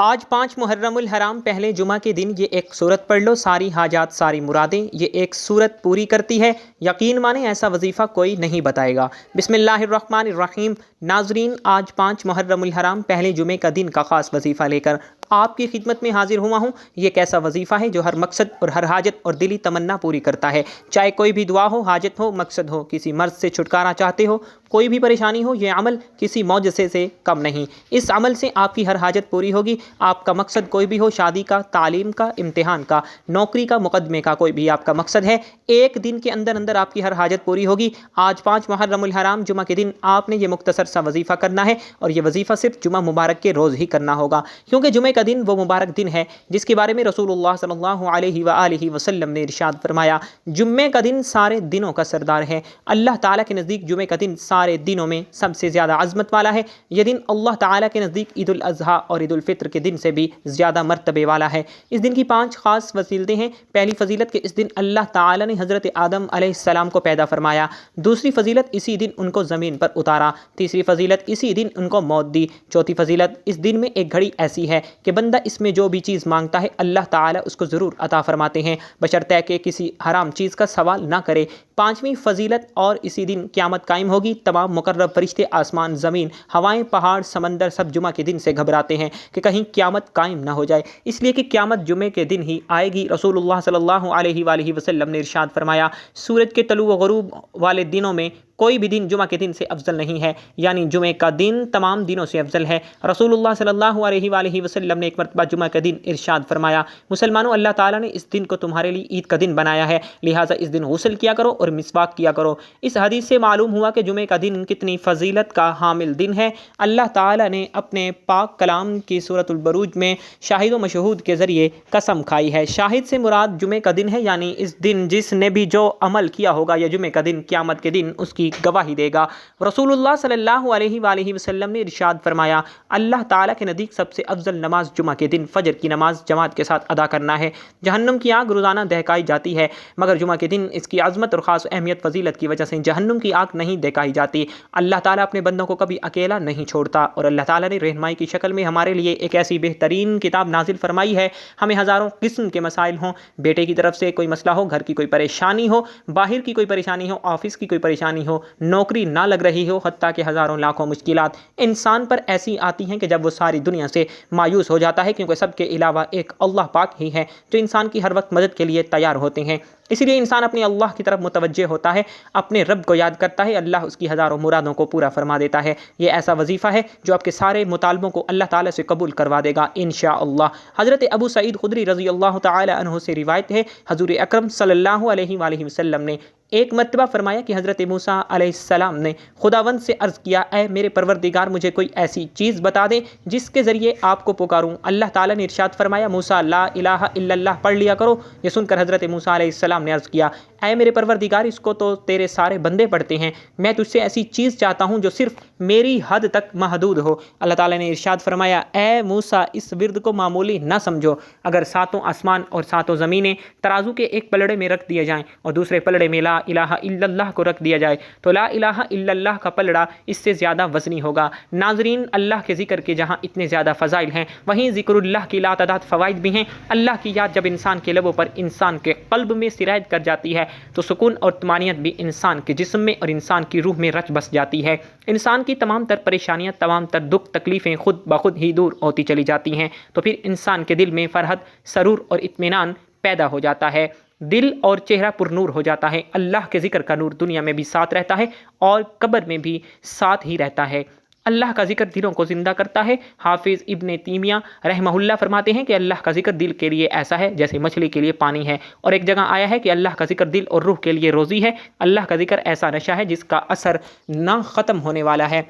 آج 5 محرم الحرام پہلے جمعہ کے دن یہ ایک صورت پڑھ لو، ساری حاجات ساری مرادیں یہ ایک صورت پوری کرتی ہے۔ یقین مانیں ایسا وظیفہ کوئی نہیں بتائے گا۔ بسم اللہ الرحمن الرحیم۔ ناظرین، آج 5 محرم الحرام پہلے جمعے کا دن کا خاص وظیفہ لے کر آپ کی خدمت میں حاضر ہوا ہوں۔ یہ ایک ایسا وظیفہ ہے جو ہر مقصد اور ہر حاجت اور دلی تمنا پوری کرتا ہے، چاہے کوئی بھی دعا ہو، حاجت ہو، مقصد ہو، کسی مرض سے چھٹکارا چاہتے ہو، کوئی بھی پریشانی ہو، یہ عمل کسی معجزے سے کم نہیں۔ اس عمل سے آپ کی ہر حاجت پوری ہوگی۔ آپ کا مقصد کوئی بھی ہو، شادی کا، تعلیم کا، امتحان کا، نوکری کا، مقدمے کا، کوئی بھی آپ کا مقصد ہے، ایک دن کے اندر اندر آپ کی ہر حاجت پوری ہوگی۔ آج 5 محرم الحرام جمعہ کے دن آپ نے یہ مختصر سا وظیفہ کرنا ہے، اور یہ وظیفہ صرف جمعہ مبارک کے روز ہی کرنا ہوگا، کیونکہ جمعے کا دن وہ مبارک دن ہے جس کے بارے میں رسول اللہ صلی اللہ علیہ وآلہ وسلم نے ارشاد فرمایا، جمعے کا دن سارے دنوں کا سردار ہے۔ اللہ تعالیٰ کے نزدیک جمعے کا دن سارے دنوں میں سب سے زیادہ عظمت والا ہے۔ یہ دن اللہ تعالیٰ کے نزدیک عید الاضحیٰ اور عید الفطر کے دن سے بھی زیادہ مرتبے والا ہے۔ اس دن کی 5 خاص فضیلتیں ہیں۔ پہلی فضیلت کہ اس دن اللہ تعالیٰ نے حضرت آدم علیہ السلام کو پیدا فرمایا۔ دوسری فضیلت، اسی دن ان کو زمین پر اتارا۔ تیسری فضیلت، اسی دن ان کو موت دی۔ چوتھی فضیلت، اس دن میں ایک گھڑی ایسی ہے کہ بندہ اس میں جو بھی چیز مانگتا ہے اللہ تعالیٰ اس کو ضرور عطا فرماتے ہیں، بشرطے کہ کسی حرام چیز کا سوال نہ کرے۔ پانچویں فضیلت، اور اسی دن قیامت قائم ہوگی۔ تمام مقرب فرشتے، آسمان، زمین، ہوائیں، پہاڑ، سمندر سب جمعہ کے دن سے گھبراتے ہیں کہ کہیں قیامت قائم نہ ہو جائے، اس لیے کہ قیامت جمعے کے دن ہی آئے گی۔ رسول اللہ صلی اللہ علیہ وآلہ وسلم نے ارشاد فرمایا، سورج کے طلوع و غروب والے دنوں میں کوئی بھی دن جمعہ کے دن سے افضل نہیں ہے، یعنی جمعے کا دن تمام دنوں سے افضل ہے۔ رسول اللہ صلی اللہ علیہ وآلہ وسلم نے ایک مرتبہ جمعہ کا دن ارشاد فرمایا، مسلمانوں، اللہ تعالیٰ نے اس دن کو تمہارے لیے عید کا دن بنایا ہے، لہٰذا اس دن غسل کیا کرو اور مسواک کیا کرو۔ اس حدیث سے معلوم ہوا کہ جمعے کا دن کتنی فضیلت کا حامل دن ہے۔ اللہ تعالیٰ نے اپنے پاک کلام کی سورۃ البروج میں شاہد و مشہود کے ذریعے قسم کھائی ہے۔ شاہد سے مراد جمعے کا دن ہے، یعنی اس دن جس نے بھی جو عمل کیا ہوگا یا جمعے کا دن قیامت کے دن اس کی گواہی دے گا۔ رسول اللہ صلی اللہ علیہ وآلہ وسلم نے ارشاد فرمایا، اللہ تعالیٰ کے نزدیک سب سے افضل نماز جمعہ کے دن فجر کی نماز جماعت کے ساتھ ادا کرنا ہے۔ جہنم کی آگ روزانہ دہکائی جاتی ہے، مگر جمعہ کے دن اس کی عظمت اور خاص اہمیت فضیلت کی وجہ سے جہنم کی آگ نہیں دہکائی جاتی۔ اللہ تعالیٰ اپنے بندوں کو کبھی اکیلا نہیں چھوڑتا، اور اللہ تعالیٰ نے رہنمائی کی شکل میں ہمارے لیے ایک ایسی بہترین کتاب نازل فرمائی ہے۔ ہمیں ہزاروں قسم کے مسائل ہوں، بیٹے کی طرف سے کوئی مسئلہ ہو، گھر کی کوئی پریشانی ہو، باہر کی کوئی پریشانی ہو، آفس کی کوئی پریشانی ہو، نوکری نہ لگ رہی ہو، حتیٰ کہ ہزاروں لاکھوں مشکلات انسان پر ایسی آتی ہیں کہ جب وہ ساری دنیا سے مایوس ہو جاتا ہے، کیونکہ سب کے علاوہ ایک اللہ پاک ہی ہے جو انسان کی ہر وقت مدد کے لیے تیار ہوتے ہیں۔ اسی لیے انسان اپنے اللہ کی طرف متوجہ ہوتا ہے، اپنے رب کو یاد کرتا ہے، اللہ اس کی ہزاروں مرادوں کو پورا فرما دیتا ہے۔ یہ ایسا وظیفہ ہے جو آپ کے سارے مطالبوں کو اللہ تعالیٰ سے قبول کروا دے گا انشاءاللہ۔ حضرت ابو سعید خدری رضی اللہ تعالی عنہ سے روایت ہے، حضور اکرم صلی اللہ علیہ وآلہ وسلم نے ایک مرتبہ فرمایا کہ حضرت موسیٰ علیہ السلام نے خداوند سے عرض کیا، اے میرے پروردگار، مجھے کوئی ایسی چیز بتا دیں جس کے ذریعے آپ کو پکاروں۔ اللہ تعالیٰ نے ارشاد فرمایا، موسیٰ لا الہ الا اللہ پڑھ لیا کرو۔ یہ سن کر حضرت موسیٰ علیہ السلام نے عرض کیا، اے میرے پروردگار، اس کو تو تیرے سارے بندے پڑھتے ہیں، میں تجھ سے ایسی چیز چاہتا ہوں جو صرف میری حد تک محدود ہو۔ اللہ تعالیٰ نے ارشاد فرمایا، اے موسیٰ، اس ورد کو معمولی نہ سمجھو۔ اگر 7 آسمان اور 7 زمینیں ترازو کے ایک پلڑے میں رکھ دیے جائیں اور دوسرے پلڑے میں لا الہ الا اللہ کو رکھ دیا جائے تو لا الہ الا اللہ کا پلڑا اس سے زیادہ وزنی ہوگا۔ ناظرین، اللہ کے ذکر کے جہاں اتنے زیادہ فضائل ہیں، وہیں ذکر اللہ کی لاتعداد فوائد بھی ہیں۔ اللہ کی یاد جب انسان کے لبوں پر، انسان کے قلب میں سرایت کر جاتی ہے تو سکون اور طمانینت بھی انسان کے جسم میں اور انسان کی روح میں رچ بس جاتی ہے۔ انسان کی تمام تر پریشانیاں، تمام تر دکھ تکلیفیں خود بخود ہی دور ہوتی چلی جاتی ہیں، تو پھر انسان کے دل میں فرحت، سرور اور اطمینان پیدا ہو جاتا ہے، دل اور چہرہ پر نور ہو جاتا ہے۔ اللہ کے ذکر کا نور دنیا میں بھی ساتھ رہتا ہے اور قبر میں بھی ساتھ ہی رہتا ہے۔ اللہ کا ذکر دلوں کو زندہ کرتا ہے۔ حافظ ابن تیمیہ رحمہ اللہ فرماتے ہیں کہ اللہ کا ذکر دل کے لیے ایسا ہے جیسے مچھلی کے لیے پانی ہے، اور ایک جگہ آیا ہے کہ اللہ کا ذکر دل اور روح کے لیے روزی ہے۔ اللہ کا ذکر ایسا نشہ ہے جس کا اثر نہ ختم ہونے والا ہے،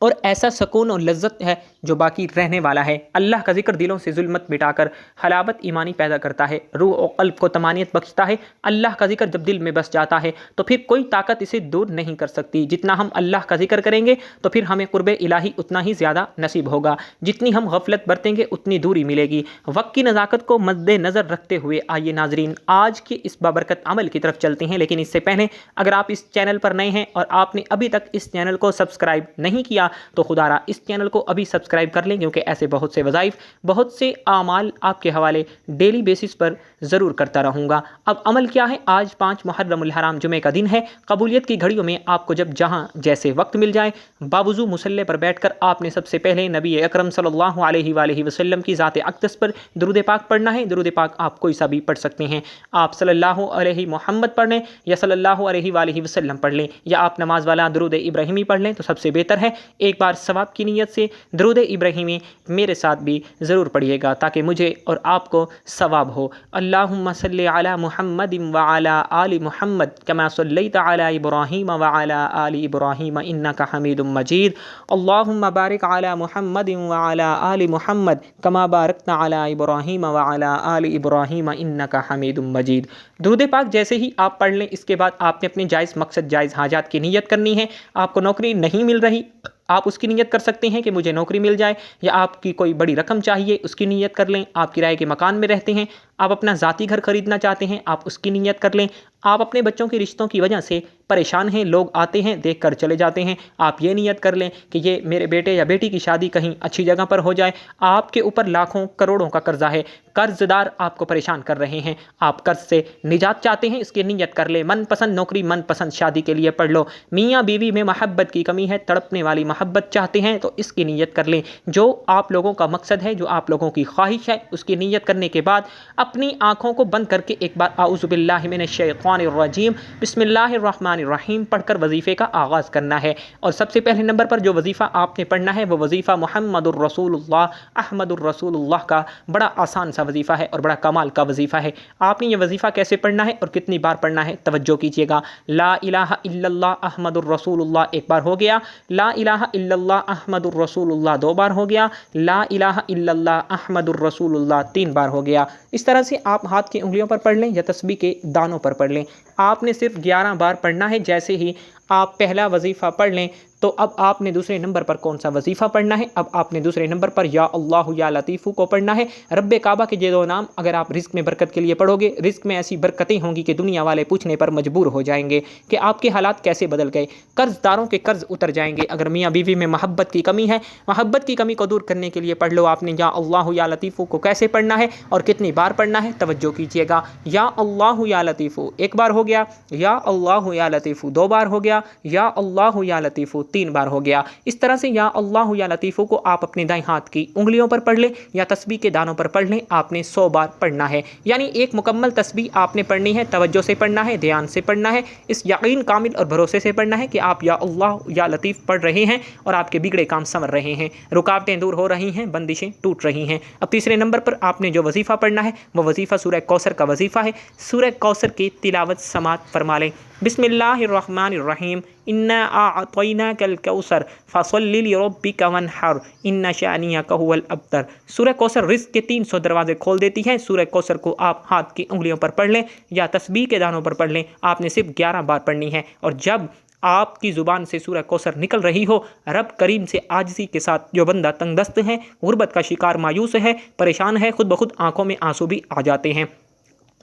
اور ایسا سکون اور لذت ہے جو باقی رہنے والا ہے۔ اللہ کا ذکر دلوں سے ظلمت مٹا کر حلاوت ایمانی پیدا کرتا ہے، روح و قلب کو طمانینت بخشتا ہے۔ اللہ کا ذکر جب دل میں بس جاتا ہے تو پھر کوئی طاقت اسے دور نہیں کر سکتی۔ جتنا ہم اللہ کا ذکر کریں گے تو پھر ہمیں قرب الہی اتنا ہی زیادہ نصیب ہوگا، جتنی ہم غفلت برتیں گے اتنی دوری ملے گی۔ وقت کی نزاکت کو مد نظر رکھتے ہوئے آئیے ناظرین آج کے اس بابرکت عمل کی طرف چلتے ہیں، لیکن اس سے پہلے اگر آپ اس چینل پر نئے ہیں اور آپ نے ابھی تک اس چینل کو سبسکرائب نہیں کیا تو خدا اس چینل کو ابھی سبسکرائب کر لیں، کیونکہ ایسے بہت سے وظائف، بہت سے اعمال آپ کے حوالے ڈیلی بیسس پر ضرور کرتا رہوں گا۔ اب عمل کیا ہے؟ آج 5 محرم الحرام جمعے کا دن ہے۔ قبولیت کی گھڑیوں میں آپ کو جب جہاں جیسے وقت مل جائے، باوضو مصلی پر بیٹھ کر آپ نے سب سے پہلے نبی اکرم صلی اللہ علیہ وآلہ وسلم کی ذات اقدس پر درود پاک پڑھنا ہے۔ درود پاک آپ کوئی سا بھی پڑھ سکتے ہیں، آپ صلی اللہ علیہ محمد پڑھ لیں یا صلی اللہ علیہ وآلہ وسلم پڑھ لیں، یا آپ نماز والا درود ابراہیمی پڑھ لیں تو سب سے بہتر ہے۔ ایک بار ثواب کی نیت سے درود ابراہیمی میرے ساتھ بھی ضرور پڑھیے گا تاکہ مجھے اور آپ کو ثواب ہو۔ اللہم صلی علی محمد وعلی آل محمد کما صلیت علی ابراہیم وعلی آل ابراہیم انک حمید مجید۔ اللہم بارک علی محمد وعلی آل محمد کما بارکت علی ابراہیم وعلی آل ابراہیم انک حمید مجید۔ درود پاک جیسے ہی آپ پڑھ لیں، اس کے بعد آپ نے اپنے جائز مقصد، جائز حاجات کی نیت کرنی ہے۔ آپ کو نوکری نہیں مل رہی، آپ اس کی نیت کر سکتے ہیں کہ مجھے نوکری مل جائے، یا آپ کی کوئی بڑی رقم چاہیے، اس کی نیت کر لیں۔ آپ کرائے کے مکان میں رہتے ہیں، آپ اپنا ذاتی گھر خریدنا چاہتے ہیں، آپ اس کی نیت کر لیں۔ آپ اپنے بچوں کے رشتوں کی وجہ سے پریشان ہیں، لوگ آتے ہیں دیکھ کر چلے جاتے ہیں، آپ یہ نیت کر لیں کہ یہ میرے بیٹے یا بیٹی کی شادی کہیں اچھی جگہ پر ہو جائے۔ آپ کے اوپر لاکھوں کروڑوں کا قرضہ ہے، قرض دار آپ کو پریشان کر رہے ہیں، آپ قرض سے نجات چاہتے ہیں، اس کی نیت کر لیں۔ من پسند نوکری، من پسند شادی کے لیے پڑھ لو۔ میاں بیوی میں محبت کی کمی ہے، تڑپنے والی محبت چاہتے ہیں تو اس کی نیت کر لیں۔ جو آپ لوگوں کا مقصد ہے، جو آپ لوگوں کی خواہش ہے، اس کی نیت کرنے کے بعد اپنی آنکھوں کو بند کر کے ایک بار اعوذ باللہ من الشیطان الرجیم بسم اللہ الرحمن الرحیم پڑھ کر وظیفے کا آغاز کرنا ہے۔ اور سب سے پہلے نمبر پر جو وظیفہ آپ نے پڑھنا ہے وہ وظیفہ محمد الرسول اللہ احمد الرسول اللہ کا بڑا آسان سا وظیفہ ہے اور بڑا کمال کا وظیفہ ہے۔ آپ نے یہ وظیفہ کیسے پڑھنا ہے اور کتنی بار پڑھنا ہے، توجہ کیجیے گا۔ لا الہ الا اللہ احمد الرسول اللہ ایک بار ہو گیا، لا الہ الا اللہ احمد الرسول اللہ 2 بار ہو گیا، لا الہ الا اللہ احمد الرسول اللہ 3 بار ہو گیا۔ اس طرح سے آپ ہاتھ کی انگلیوں پر پڑھ لیں یا تسبیح کے دانوں پر پڑھ لیں۔ آپ نے صرف 11 بار پڑھنا ہے۔ جیسے ہی آپ پہلا وظیفہ پڑھ لیں تو اب آپ نے دوسرے نمبر پر کون سا وظیفہ پڑھنا ہے؟ اب آپ نے دوسرے نمبر پر یا اللہ یا لطیف کو پڑھنا ہے۔ رب کعبہ کے یہ 2 نام اگر آپ رزق میں برکت کے لیے پڑھو گے، رزق میں ایسی برکتیں ہوں گی کہ دنیا والے پوچھنے پر مجبور ہو جائیں گے کہ آپ کے حالات کیسے بدل گئے، قرض داروں کے قرض اتر جائیں گے۔ اگر میاں بیوی میں محبت کی کمی ہے، محبت کی کمی کو دور کرنے کے لیے پڑھ لو۔ آپ نے یا اللہ یا لطیف کو کیسے پڑھنا ہے اور کتنی بار پڑھنا ہے، توجہ کیجیے گا۔ یا اللہ یا لطیف 1 بار ہو گیا، یا اللہ یا لطیف 2 بار ہو گیا، یا اللہ یا لطیف 3 بار ہو گیا۔ اس طرح سے یا اللہ یا لطیف کو آپ اپنے دائیں ہاتھ کی انگلیوں پر پڑھ لیں یا تسبیح کے دانوں پر پڑھ لیں۔ آپ نے 100 بار پڑھنا ہے، یعنی ایک مکمل تسبیح آپ نے پڑھنی ہے، توجہ سے پڑھنا ہے، دھیان سے پڑھنا ہے، اس یقین کامل اور بھروسے سے پڑھنا ہے کہ آپ یا اللہ یا لطیف پڑھ رہے ہیں اور آپ کے بگڑے کام سنور رہے ہیں، رکاوٹیں دور ہو رہی ہیں، بندشیں ٹوٹ رہی ہیں۔ اب تیسرے نمبر پر آپ نے جو وظیفہ پڑھنا ہے وہ وظیفہ سورہ کوثر کا وظیفہ ہے۔ سورہ کوثر کی تلاوت سماعت فرما لیں۔ بسم اللہ الرحمن الرحیم انا اعطیناک الکوثر فصل لربک وانحر ان شانئک هو الابتر۔ سورہ کوثر رزق کے 300 دروازے کھول دیتی ہے۔ سورہ کوثر کو آپ ہاتھ کی انگلیوں پر پڑھ لیں یا تسبیح کے دانوں پر پڑھ لیں۔ آپ نے صرف 11 بار پڑھنی ہے، اور جب آپ کی زبان سے سورہ کوثر نکل رہی ہو، رب کریم سے عاجزی کے ساتھ جو بندہ تنگ دست ہے، غربت کا شکار، مایوس ہے، پریشان ہے، خود بخود آنکھوں میں آنسو بھی آ جاتے ہیں،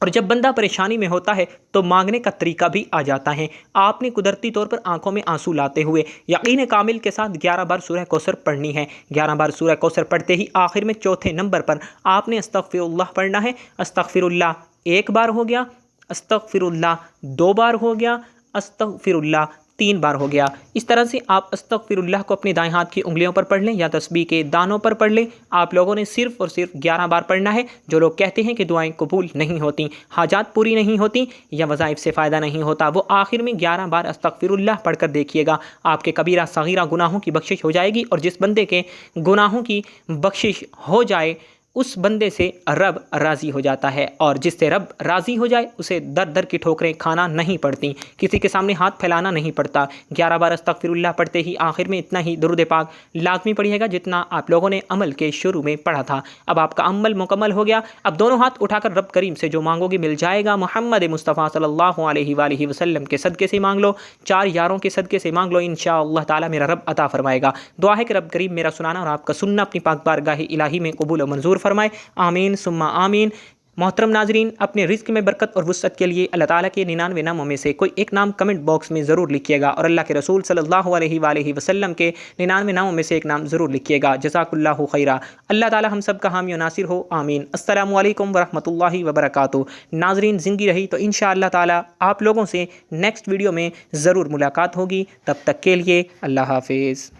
اور جب بندہ پریشانی میں ہوتا ہے تو مانگنے کا طریقہ بھی آ جاتا ہے، آپ نے قدرتی طور پر آنکھوں میں آنسو لاتے ہوئے یقین کامل کے ساتھ 11 بار سورہ کوثر پڑھنی ہے۔ 11 بار سورہ کوثر پڑھتے ہی آخر میں چوتھے نمبر پر آپ نے استغفر اللہ پڑھنا ہے۔ استغفر اللہ 1 بار ہو گیا، استغفر اللہ 2 بار ہو گیا، استغفر اللہ 3 بار ہو گیا۔ اس طرح سے آپ استغفر اللہ کو اپنے دائیں ہاتھ کی انگلیوں پر پڑھ لیں یا تسبیح کے دانوں پر پڑھ لیں۔ آپ لوگوں نے صرف اور صرف 11 بار پڑھنا ہے۔ جو لوگ کہتے ہیں کہ دعائیں قبول نہیں ہوتی، حاجات پوری نہیں ہوتی یا وظائف سے فائدہ نہیں ہوتا، وہ آخر میں 11 بار استغفر اللہ پڑھ کر دیکھیے گا، آپ کے کبیرہ صغیرہ گناہوں کی بخشش ہو جائے گی، اور جس بندے کے گناہوں کی بخشش ہو جائے اس بندے سے رب راضی ہو جاتا ہے، اور جس سے رب راضی ہو جائے اسے در در کی ٹھوکریں کھانا نہیں پڑتی، کسی کے سامنے ہاتھ پھیلانا نہیں پڑتا۔ 11 بار استغفر اللہ پڑھتے ہی آخر میں اتنا ہی درود پاک لازمی پڑھیے گا جتنا آپ لوگوں نے عمل کے شروع میں پڑھا تھا۔ اب آپ کا عمل مکمل ہو گیا۔ اب دونوں ہاتھ اٹھا کر رب کریم سے جو مانگو گے مل جائے گا۔ محمد مصطفیٰ صلی اللہ علیہ وآلہ وسلم کے صدقے سے مانگ لو، 4 یاروں کے صدقے سے مانگ لو، انشاءاللہ تعالی میرا رب عطا فرمائے گا۔ دعا ہے کہ رب کریم میرا سنانا اور آپ کا سننا اپنی پاک بارگاہ الہی میں قبول و منظور فرمائے۔ آمین ثم آمین۔ محترم ناظرین، اپنے رزق میں برکت اور وسعت کے لیے اللہ تعالیٰ کے 99 ناموں میں سے کوئی ایک نام کمنٹ باکس میں ضرور لکھیے گا، اور اللہ کے رسول صلی اللہ علیہ وآلہ وسلم کے 99 ناموں میں سے ایک نام ضرور لکھیے گا۔ جزاک اللہ خیرہ۔ اللہ تعالیٰ ہم سب کا حامی و ناصر ہو، آمین۔ السلام علیکم ورحمۃ اللہ وبرکاتہ۔ ناظرین، زندگی رہی تو انشاءاللہ تعالیٰ آپ لوگوں سے نیکسٹ ویڈیو میں ضرور ملاقات ہوگی۔ تب تک کے لیے اللہ حافظ۔